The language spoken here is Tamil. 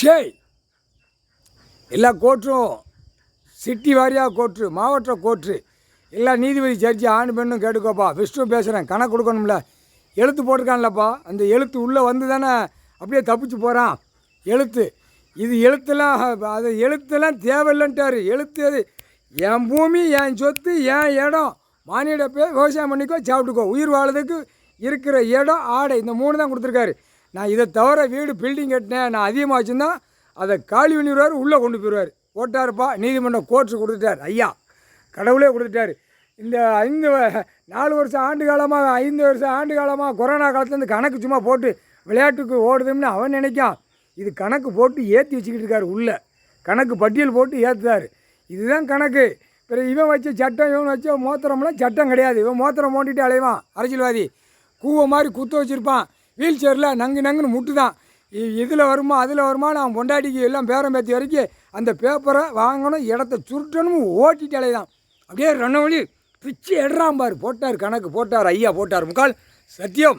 ஷே எல்லா கோர்ட்டும் சிட்டி வாரியாக கோர்ட்டு மாவட்ட கோர்ட்டு எல்லா நீதிபதி ஜட்ஜி ஆண் பெண்ணும் கேட்டுக்கோப்பா. விஷ்ணு பேசுகிறேன். கணக்கு கொடுக்கணும்ல. எழுத்து போட்டிருக்கான்லப்பா, அந்த எழுத்து உள்ளே வந்து தானே அப்படியே தப்பிச்சு போகிறான். எழுத்து இது எழுத்துலாம் அது எழுத்துலாம் தேவையில்லைன்ட்டார். எழுத்து அது என் பூமி, என் சொத்து, என் இடம், மானியிட போய் விவசாயம் பண்ணிக்கோ, சாப்பிட்டுக்கோ, உயிர் வாழறதுக்கு இருக்கிற இடம், ஆடை, இந்த 3 தான் கொடுத்துருக்காரு. நான் இதை தவிர வீடு பில்டிங் கட்டினேன், நான் அதிகமாக வச்சுருந்தா அதை காலி பண்ணிடுவார், உள்ளே கொண்டு போயிடுவார். போட்டாருப்பா, நீதிமன்றம் கோர்ட்ஸு கொடுத்துட்டார். ஐயா கடவுளே கொடுத்துட்டார். இந்த 4 வருஷம் ஆண்டு காலமாக 5 வருஷம் ஆண்டு காலமாக கொரோனா காலத்துலேருந்து கணக்கு சும்மா போட்டு விளையாட்டுக்கு ஓடுதுன்னு அவன் நினைக்கான். இது கணக்கு போட்டு ஏற்றி வச்சுக்கிட்டு இருக்காரு. உள்ளே கணக்கு பட்டியல் போட்டு ஏற்றுதார். இதுதான் கணக்கு. பிறகு இவன் வச்ச சட்டம், இவன் வச்ச மோத்திரம்லாம் சட்டம் கிடையாது. இவன் மோத்திரம் போட்டுட்டு அலைவான். அரசியல்வாதி கூவ மாதிரி குத்த வச்சுருப்பான். வீல் சேரில் நங்குன்னு முட்டு தான். இதில் வருமா அதில் வருமா, நான் பொண்டாட்டிக்கு எல்லாம் பேரம் பேத்தி வரைக்கும் அந்த பேப்பரை வாங்கணும், இடத்த சுருட்டணும், ஓட்டிட்டு அலைதான். அப்படியே 2 வழி பிச்சு எடுறான் பாரு. போட்டார் கணக்கு போட்டார். ஐயா போட்டார். முக்கால் சத்தியம்.